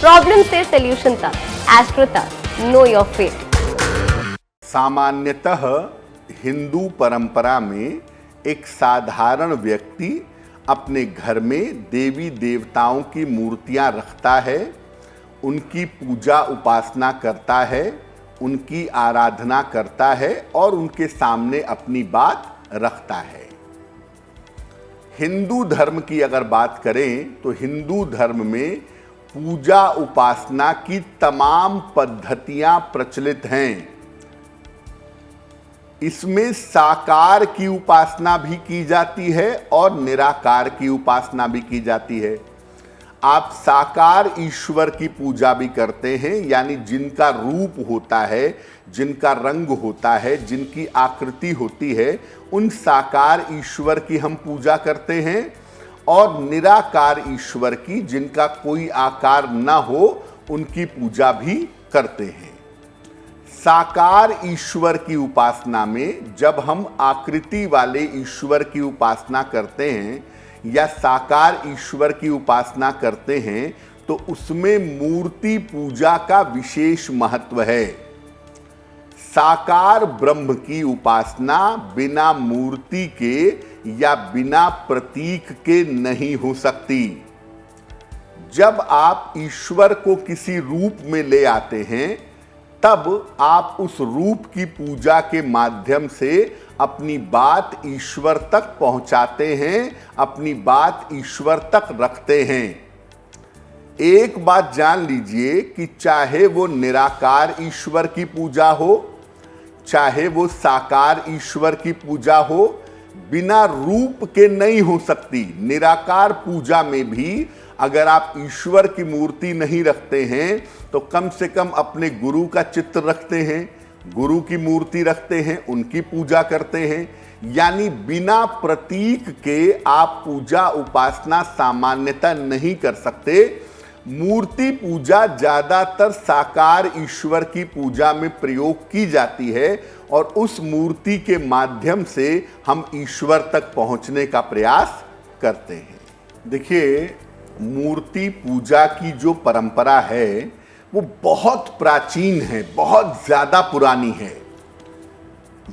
Problem से solution तक, astro तक, नो योर फेट। सामान्यतः हिंदू परंपरा में एक साधारण व्यक्ति अपने घर में देवी देवताओं की मूर्तियां रखता है, उनकी पूजा उपासना करता है, उनकी आराधना करता है और उनके सामने अपनी बात रखता है। हिंदू धर्म की अगर बात करें तो हिंदू धर्म में पूजा उपासना की तमाम पद्धतियां प्रचलित हैं। इसमें साकार की उपासना भी की जाती है और निराकार की उपासना भी की जाती है। आप साकार ईश्वर की पूजा भी करते हैं, यानी जिनका रूप होता है, जिनका रंग होता है, जिनकी आकृति होती है, उन साकार ईश्वर की हम पूजा करते हैं। और निराकार ईश्वर की, जिनका कोई आकार न हो, उनकी पूजा भी करते हैं। साकार ईश्वर की उपासना में जब हम आकृति वाले ईश्वर की उपासना करते हैं या साकार ईश्वर की उपासना करते हैं तो उसमें मूर्ति पूजा का विशेष महत्व है। साकार ब्रह्म की उपासना बिना मूर्ति के या बिना प्रतीक के नहीं हो सकती। जब आप ईश्वर को किसी रूप में ले आते हैं तब आप उस रूप की पूजा के माध्यम से अपनी बात ईश्वर तक पहुंचाते हैं, अपनी बात ईश्वर तक रखते हैं। एक बात जान लीजिए कि चाहे वो निराकार ईश्वर की पूजा हो, चाहे वो साकार ईश्वर की पूजा हो, बिना रूप के नहीं हो सकती। निराकार पूजा में भी अगर आप ईश्वर की मूर्ति नहीं रखते हैं तो कम से कम अपने गुरु का चित्र रखते हैं, गुरु की मूर्ति रखते हैं, उनकी पूजा करते हैं। यानी बिना प्रतीक के आप पूजा उपासना सामान्यतः नहीं कर सकते। मूर्ति पूजा ज्यादातर साकार ईश्वर की पूजा में प्रयोग की जाती है और उस मूर्ति के माध्यम से हम ईश्वर तक पहुंचने का प्रयास करते हैं। देखिए, मूर्ति पूजा की जो परंपरा है वो बहुत प्राचीन है, बहुत ज्यादा पुरानी है।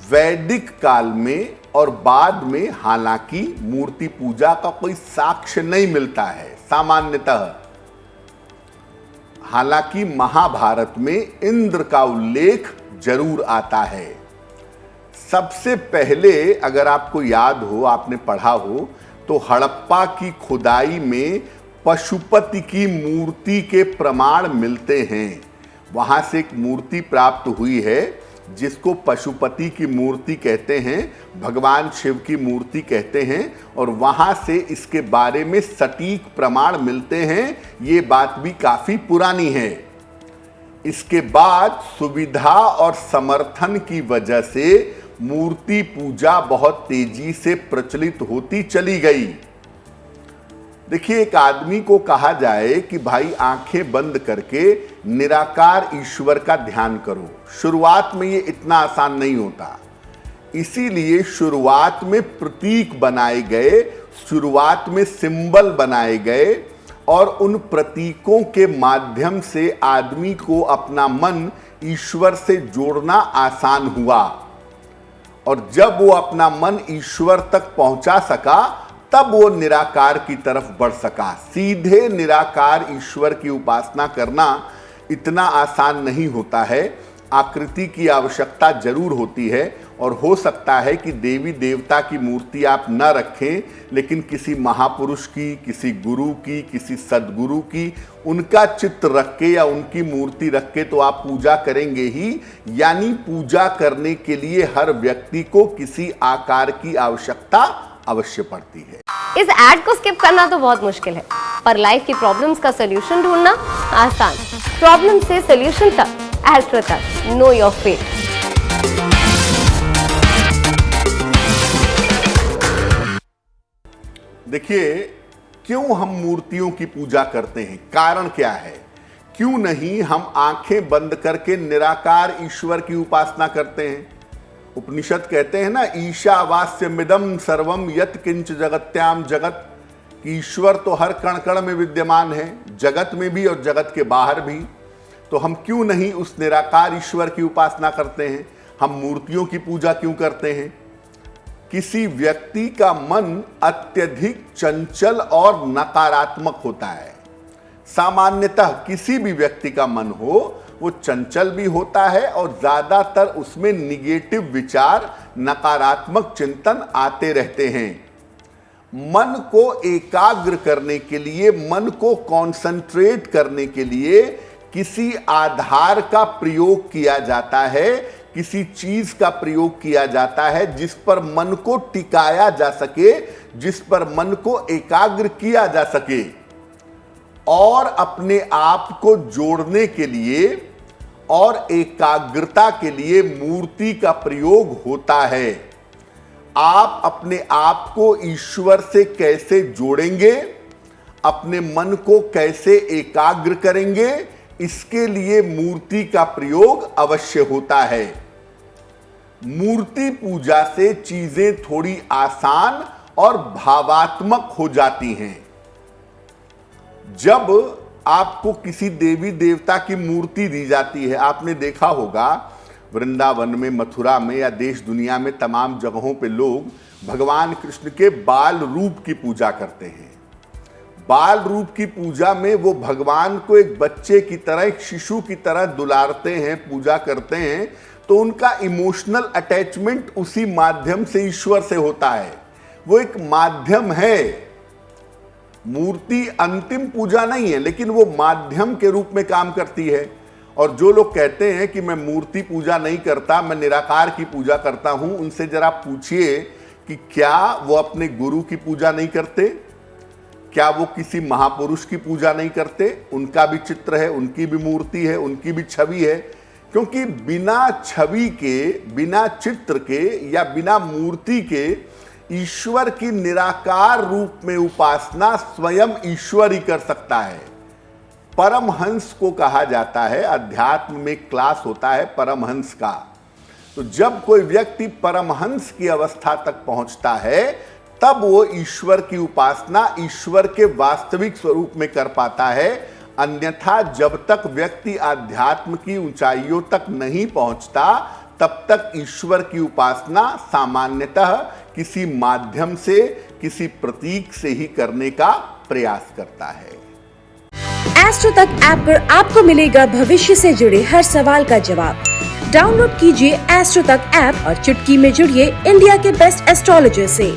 वैदिक काल में और बाद में हालांकि मूर्ति पूजा का कोई साक्ष्य नहीं मिलता है सामान्यतः। हालांकि महाभारत में इंद्र का उल्लेख जरूर आता है। सबसे पहले अगर आपको याद हो, आपने पढ़ा हो, तो हड़प्पा की खुदाई में पशुपति की मूर्ति के प्रमाण मिलते हैं। वहां से एक मूर्ति प्राप्त हुई है जिसको पशुपति की मूर्ति कहते हैं, भगवान शिव की मूर्ति कहते हैं, और वहां से इसके बारे में सटीक प्रमाण मिलते हैं। ये बात भी काफी पुरानी है। इसके बाद सुविधा और समर्थन की वजह से मूर्ति पूजा बहुत तेजी से प्रचलित होती चली गई। देखिए, एक आदमी को कहा जाए कि भाई आंखें बंद करके निराकार ईश्वर का ध्यान करो, शुरुआत में ये इतना आसान नहीं होता। इसीलिए शुरुआत में प्रतीक बनाए गए, शुरुआत में सिंबल बनाए गए और उन प्रतीकों के माध्यम से आदमी को अपना मन ईश्वर से जोड़ना आसान हुआ। और जब वो अपना मन ईश्वर तक पहुंचा सका तब वो निराकार की तरफ बढ़ सका। सीधे निराकार ईश्वर की उपासना करना इतना आसान नहीं होता है। आकृति की आवश्यकता जरूर होती है और हो सकता है कि देवी देवता की मूर्ति आप न रखें, लेकिन किसी महापुरुष की, किसी गुरु की, किसी सद्गुरु की, उनका चित्र रख के या उनकी मूर्ति रख के तो आप पूजा करेंगे ही। यानी पूजा करने के लिए हर व्यक्ति को किसी आकार की आवश्यकता अवश्य पड़ती है। इस ऐड को स्किप करना तो बहुत मुश्किल है, पर लाइफ की प्रॉब्लम्स का सलूशन ढूंढना आसान। प्रॉब्लम से सलूशन तक, एस्ट्रो तक, नो योर फेट। देखिए, क्यों हम मूर्तियों की पूजा करते हैं, कारण क्या है? क्यों नहीं हम आंखें बंद करके निराकार ईश्वर की उपासना करते हैं? उपनिषद कहते हैं ना, ईशावास्यमिदं सर्वम यत् किंच जगत्याम जगत, कि ईश्वर तो हर कण कण में विद्यमान है, जगत में भी और जगत के बाहर भी, तो हम क्यों नहीं उस निराकार ईश्वर की उपासना करते हैं? हम मूर्तियों की पूजा क्यों करते हैं? किसी व्यक्ति का मन अत्यधिक चंचल और नकारात्मक होता है। सामान्यतः किसी भी व्यक्ति का मन हो वो चंचल भी होता है और ज्यादातर उसमें निगेटिव विचार, नकारात्मक चिंतन आते रहते हैं। मन को एकाग्र करने के लिए, मन को कॉन्सेंट्रेट करने के लिए किसी आधार का प्रयोग किया जाता है, किसी चीज का प्रयोग किया जाता है जिस पर मन को टिकाया जा सके, जिस पर मन को एकाग्र किया जा सके। और अपने आप को जोड़ने के लिए और एकाग्रता के लिए मूर्ति का प्रयोग होता है। आप अपने आप को ईश्वर से कैसे जोड़ेंगे, अपने मन को कैसे एकाग्र करेंगे, इसके लिए मूर्ति का प्रयोग अवश्य होता है। मूर्ति पूजा से चीजें थोड़ी आसान और भावात्मक हो जाती हैं। जब आपको किसी देवी देवता की मूर्ति दी जाती है, आपने देखा होगा वृंदावन में, मथुरा में या देश दुनिया में तमाम जगहों पे लोग भगवान कृष्ण के बाल रूप की पूजा करते हैं। बाल रूप की पूजा में वो भगवान को एक बच्चे की तरह, एक शिशु की तरह दुलारते हैं, पूजा करते हैं, तो उनका इमोशनल अटैचमेंट उसी माध्यम से ईश्वर से होता है। वो एक माध्यम है। मूर्ति अंतिम पूजा नहीं है, लेकिन वो माध्यम के रूप में काम करती है। और जो लोग कहते हैं कि मैं मूर्ति पूजा नहीं करता, मैं निराकार की पूजा करता हूं, उनसे जरा पूछिए कि क्या वो अपने गुरु की पूजा नहीं करते? क्या वो किसी महापुरुष की पूजा नहीं करते? उनका भी चित्र है, उनकी भी मूर्ति है, उनकी भी छवि है। क्योंकि बिना छवि के, बिना चित्र के या बिना मूर्ति के ईश्वर की निराकार रूप में उपासना स्वयं ईश्वर ही कर सकता है। परमहंस को कहा जाता है, अध्यात्म में क्लास होता है परमहंस का। तो जब कोई व्यक्ति परमहंस की अवस्था तक पहुंचता है, तब वो ईश्वर की उपासना ईश्वर के वास्तविक स्वरूप में कर पाता है। अन्यथा जब तक व्यक्ति अध्यात्म की ऊंचाइयों तक नहीं पहुंचता, तब तक ईश्वर की उपासना सामान्यतः किसी माध्यम से, किसी प्रतीक से ही करने का प्रयास करता है। एस्ट्रो तक ऐप पर आपको मिलेगा भविष्य से जुड़े हर सवाल का जवाब। डाउनलोड कीजिए एस्ट्रो तक ऐप और चुटकी में जुड़िए इंडिया के बेस्ट एस्ट्रोलॉजर से।